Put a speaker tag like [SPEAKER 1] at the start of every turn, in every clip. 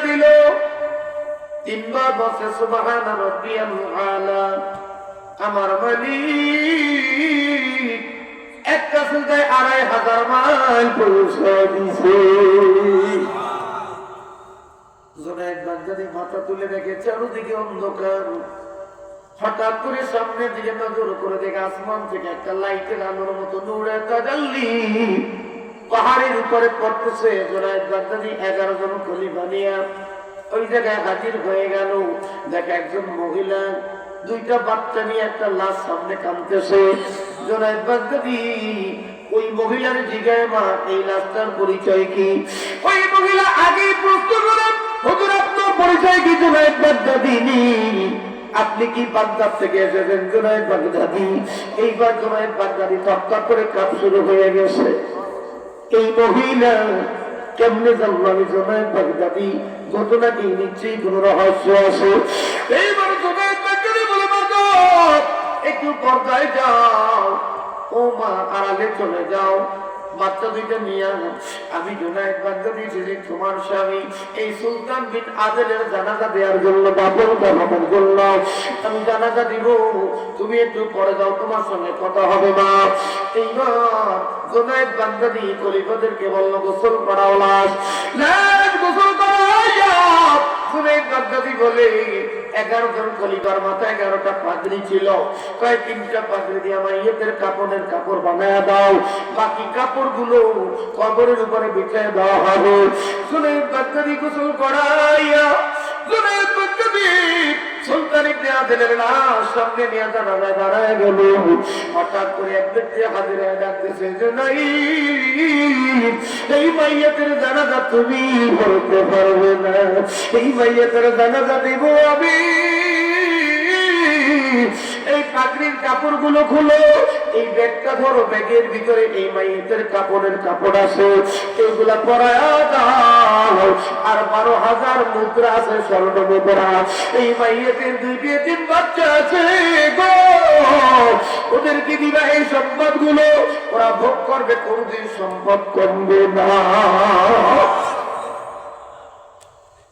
[SPEAKER 1] দিল, তিনবার বসে সুবহানা রাব্বিয়াল আলা। আমার মালিক একটা সুলতায় ২৫০০ মাইল পৌঁছে দিছে। জুনায়েদ বাগদাদী মাথা তুলে দেখে চারদিকে অন্ধকার। হঠাৎ করে সামনের দিকে নজর করে দেখে আসমান থেকে একটা লাইটের আলোর মতো নূরে তাজাল্লি পাহাড়ের উপরে পড়তেছে। জুনায়েদ বাগদাদী ১১ জন খলিফা নিয়ে ওই জায়গায় হাজির হয়ে গেল। দেখে একজন মহিলা ২টা বাচ্চা নিয়ে একটা লাশ সামনে কাঁদতেছে। জুনায়েদ বাগদাদী ওই মহিলার জিজ্ঞাসা, মা এই লাশটার পরিচয় কি? ওই মহিলা আগেই প্রশ্ন করে, হুজুর আপনার পরিচয় কি? জুনায়েদ বাগদাদী। আপনি কি বাগদাদ থেকে এসেছেন? জুনায়েদ বাগদাদী। এইবার জুনায়েদ বাগদাদী থপথপ করে কাঁপ শুরু হয়ে গেছে। এই মহিলা কেমনে জানলো আমি জুনায়েদ বাগদাদী? ঘটনা কি নিশ্চয়ই কোন রহস্য আছে। এইবার জুনায়েদ বাগদাদী বলে, মা একটু পর্দায় যাও, ও মা আড়ালে চলে যাও, বাচ্চা দুইটা নিয়ে আমি জুনায়েদ বাগদাদী যিনি তোমার স্বামী এই সুলতান বিন আদেলের জানাজা দেওয়ার জন্য বাবুল গঠন করলাম, আমি জানাজা দিব, তুমি একটু পরে যাও, তোমার সঙ্গে কথা হবে। মা এইবার জুনায়েদ বাগদাদী খলিফাদেরকে বলল, গোসল করাও লাশ, গোসল করাইয়া। জুনায়েদ বাগদাদী বলে, ১১ জন খলিফার মাথায় ১১টা পাগড়ি ছিল, কয় ৩টা পাগড়ি দিয়ে মাইয়িতের কাপড়ের কাপড় বানায়া দাও, বাকি কাপড়গুলো কবরের উপরে বিছিয়ে দেওয়া হবে। জুনায়েদ বাগদাদী গোসল করাইয়া জুনায়েদ বাগদাদী সুলতান ইবনে আদেলের লাশ সামনে নিয়ে জানাজায় দাঁড়ায় গেল। হঠাৎ করে এক ব্যক্তি হাজির হয়ে ডাকতেছে, জুনায়েদ এই মাইয়িতের জানাজা তুমি পড়তে পারবে না, এই মাইয়িতের জানাজা দিব আমি। এই পাগড়ির কাপড়গুলো খুলো, এই ব্যাগটা ধরো, ব্যাগের ভিতরে এই মাইয়িতের কাপড়ের কাপড় আছে, এইগুলা পরায়া দাও। আর ১২,০০০ মুদ্রা আছে, স্বর্ণ মুদ্রা। এই মাইয়িতের ২টি এতিম বাচ্চা আছে গো, ওদেরকে দিবা এই সম্পদগুলো, ওরা ভোগ করবে, কোনদিন সম্পদ কমবে না।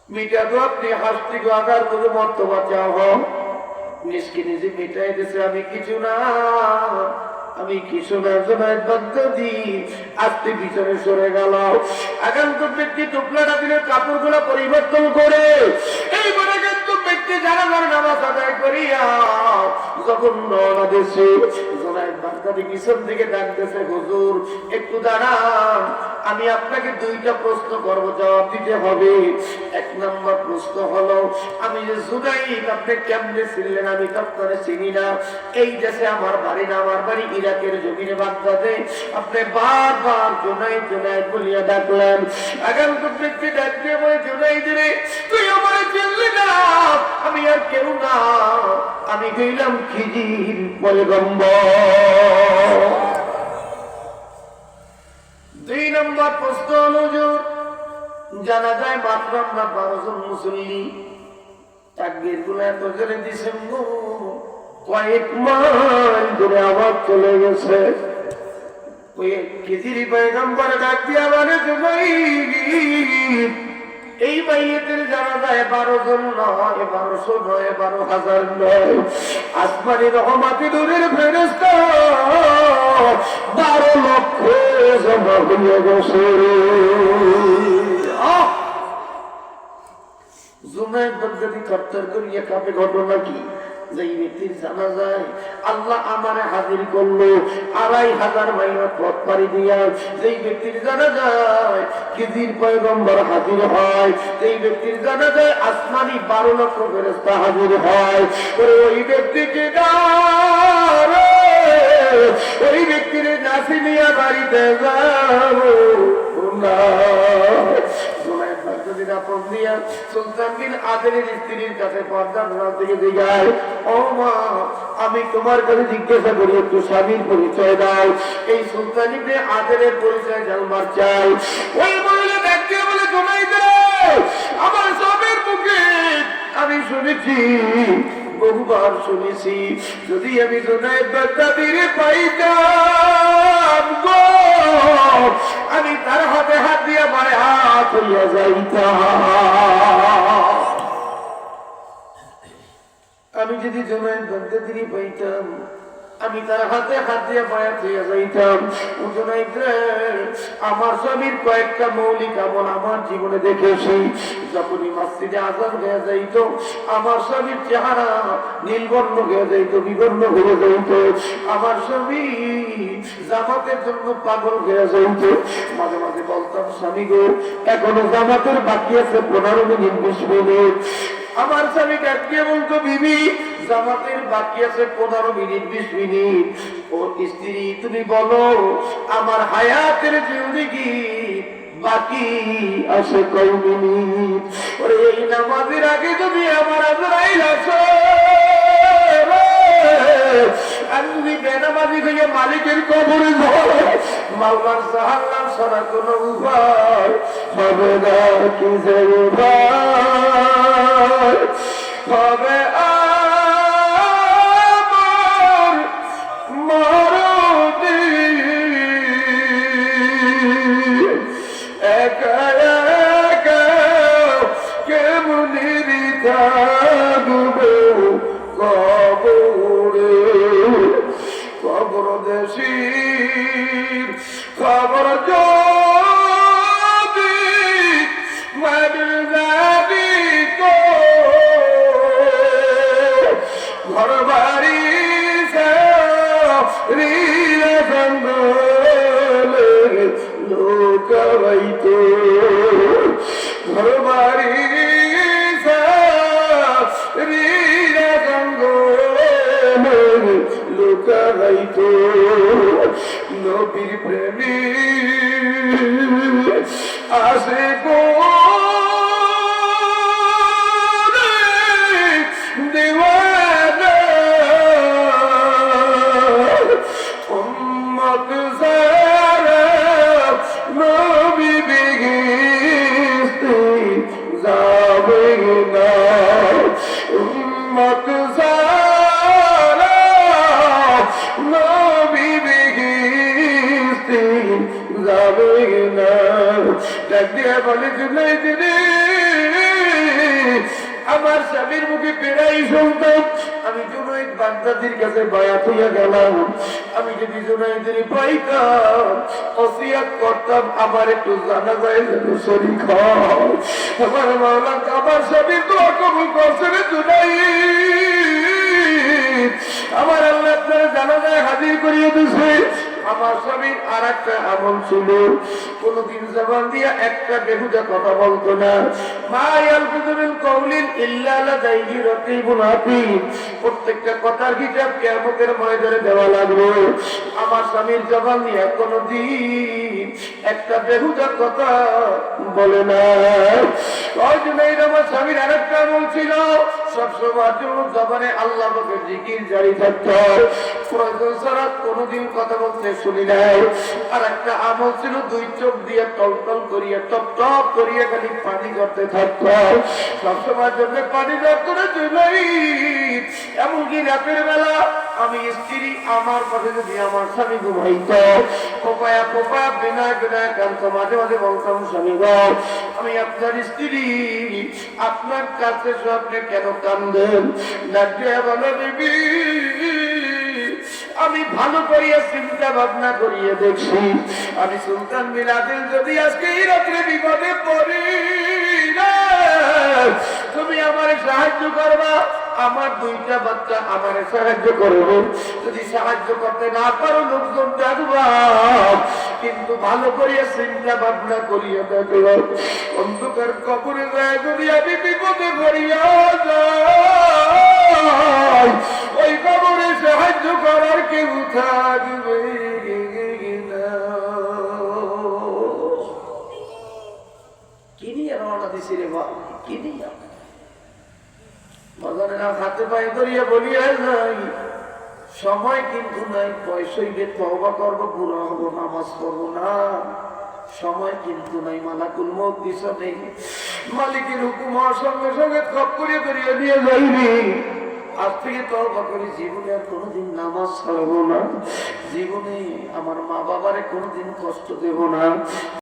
[SPEAKER 1] মিটা তো আপনি হাসতে গো, আগার কোনো মর্তবা চাও নিজকে নিজে মিটাই দিছে, আমি কিছু না, আমি কিছু না। জুনায়েদ বাগদাদী আস্তে পিছনে সরে গেল। আগন্তুক ব্যক্তি টুকলাটা দিলে কাপড়গুলো পরিবর্তন করে এইবারে কিন্তু ব্যক্তি জানাজার নামাজ আদায় করিয়া যখন রওনা দিয়েছে, জুনায়েদ বাগদাদী পিছন থেকে ডাকতেছে, হুজুর একটু দাঁড়ান, আমি আপনাকে 2টা প্রশ্ন করব, জবাব দিতে হবে। ১ নম্বর প্রশ্ন হলো, আমি যে জুনায়েদ আপনি কেমনে ছিলেন? আমি তো আপনারে চিনি না, এই দেশে আমার বাড়ি না, আমার বাড়ি ইরাকের জমিনে বাগদাদে। আপনি বারবার জুনায়েদ জুনায়েদ বলিয়া ডাকলেন। আগন্তুক ব্যক্তি ডাক দিয়ে বলে, জুনায়েদ রে তুই আমারে চিনলি না? আমি আর কেউ না, আমি গেলাম খিজির পয়গম্বর। ২ নম্বর প্রশ্ন হলো, হুজুর জানাজায় মাত্র আমরা ১২ জন মুসল্লি, তাকবীর গুলো এত জোরে দিছেন গো, কয়েক মাইল দূরে আবার চলে গেছে। ওই খিজিরি পয়গম্বর ডাক দিয়া বলে, জুনায়েদ এই মাইয়িতের জানাজায় ১২ জন নয়, ১২০০ নয়, ১২,০০০ নয়, আসমানি রহমতি নূরের ফেরেশতা ১২ লক্ষ জমা হয়ে গেছে। জুনায়েদ বাগদাদী থরথর করিয়া কাঁপে। ঘটনা কি? যেই ব্যক্তির জানাজায় আল্লাহ আমারে হাজির করলো ২৫০০ মাইল পথ পাড়ি দিয়া, যেই ব্যক্তির জানাজায় খিজির পয়গম্বর হাজির হয়, যেই ব্যক্তির জানাজায় আসমানি ১২ লক্ষ ফেরেশতা হাজির হয়, ওই ব্যক্তিকে ওই ব্যক্তির নাসিমিয়া বাড়িতে যাবো না। সুলতান বিন আদেলের স্ত্রীর কাছে পর্দা থেকে জিজ্ঞাসা, ও মা আমি তোমার কাছে জিজ্ঞাসা করি, একটু স্বামীর পরিচয় দাও, এই সুলতান ইবনে আদেলের পরিচয় জানবার চাই। ওই মহিলা দেখতে বলে, জুনায়েদ আমার স্বামীর মুখে আমি শুনেছি, বহুবার শুনেছি, যদি আমি জুনায়েদ বাগদাদীর পাইতাম গো, আমি তার হাতে হাত দিয়ে আমার হাত হইয়া যাইতাম। দেরি পাইতাম, আমি তার হাতে হাত দিয়ে বায়াত হইয়া যাইতাম। আমার স্বামীর কয়েকটা মৌলিক আমল আমার জীবনে দেখেছি। যখনই মসজিদে আযান হয়ে যাইত, আমার স্বামীর চেহারা নীলবর্ণ হয়ে যাইত, বিবর্ণ হয়ে যাইত। আমার স্বামী জামাতের জন্য পাগল হয়ে যাইত। মাঝে মাঝে বলতাম, স্বামী গো, এখনো জামাতের বাকি আছে 15 মিনিট 20 মিনিট। আমার স্বামী ডাকিয়ে বলতো, বিবি জামাতের বাকি আছে 15 মিনিট 20 মিনিট। ও স্ত্রী, তুমি বলো আমার হায়াতের জিন্দেগি বাকি আছে কয় মিনিট? ওরে এই নামাজের আগে যদি আমার আজরাইল আসে, আমি বেনামাজি থেকে মালিকের কবরে যাই, মাওলার জাহান্নাম ছাড়া কোনো উপায় হবে না। কি যে উপায় হবে আমার মরদে, একা একা কেমনি থাকবো কবরে। খবর দেশির খবর যদি মাদের যাবি তো, ঘর বাড়ি লোকাইতো, ঘর বাড়ি লোকাইতো। নবীর প্রেমী আসে গো দেওয়ানা, উম্মত যারা নবী বেহেশতে যাবে না, উম্মত যারা নবী বেহেশতে যাবে না। ডাক দিয়ে বলে, জুনাইদ রে, আমার স্বামীর মুখে পেরাই শুনতাম, আমি জুনাইদ বাগদাদির কাছে বায়াত হইয়া গেলাম। আমি যদি জুনাইদের পাইতাম, ওসিয়াত করতাম আমার একটু জানাজায় যেন শরীক হয়। আমার মাওলা আমার স্বামীর দোয়া কবুল করছে রে জুনাইদ। আমার আল্লাহ আপনার জানাজায় হাজির করিয়ে দিছে। আমার স্বামীর আর একটা আমল ছিল, কোনদিন জবান দিয়া একটা বেহুদা কথা বলতো না। প্রত্যেকটা কথার হিসাব কিয়ামতের ময়দানে দেওয়া লাগবে। আমার স্বামীর জবান দিয়া কোনদিন একটা বেহুদা কথা বলে না। আমার স্বামীর আর একটা আমল ছিল, সবসময় জবানে আল্লাহ পাকের জিকির জারি থাকতো, প্রয়োজন ছাড়া কোনদিন কথা বলতে শুনি নাই। আর একটা আমল ছিল, দুই চোখ দিয়ে টলটল করিয়া টপ টপ করিয়া খালি পানি করতে থাকতো, সবসময় জন্য পানি ধরতো না চুলাই। এমনকি রাতের বেলা আমি স্ত্রী আমার পাশে যদি আমার স্বামী ঘুমাইত, কোপায়া কোপায়া বিনয় বিনয় কান্ত মাঝে মাঝে বলতাম, স্বামী গো, আমি আপনার স্ত্রী, আপনার কাছে আপনি কেন কান্দেন? ডাকিয়া বলে, বিবি আমি ভালো করিয়া চিন্তা ভাবনা করিয়ে দেখছি, আমি সুলতান বিন আদিল যদি আজকে এই রাত্রে বিপদে পড়ি, তুমি আমারে সাহায্য করবা, আমার দুইটা বাচ্চা আমারে সাহায্য করবে। যদি সাহায্য করতে না পারো লোকজন ডাকবা, কিন্তু ভালো করিয়া চিন্তা ভাবনা করিয়া দেখো, অন্ধকার কবরে যায় যদি আমি বিপদে পড়িয়া যাই, ওই কবরে সাহায্য করার কেউ থাকবে না। কি নিয়ে রওনা দিছি রে বাবা, কি নিয়ে? হাতে পায়ে ধরিয়া বলিয়া নাই, সময় কিন্তু নাই, পয়সাই গে তওবা করবো, গুনাহ হবো, নামাজ পড়বো না, সময় কিন্তু নাই। মালাকুল মউত দিশা নেই, মালিকের হুকুম হওয়ার সঙ্গে সঙ্গে খপ করিয়া ধরিয়া দিয়ে যাইবি। আজ থেকে তওবা করি, জীবনে আর কোনোদিন নামাজ ছাড়বো না, জীবনে আমার মা বাবারে কোনোদিন কষ্ট দেব না।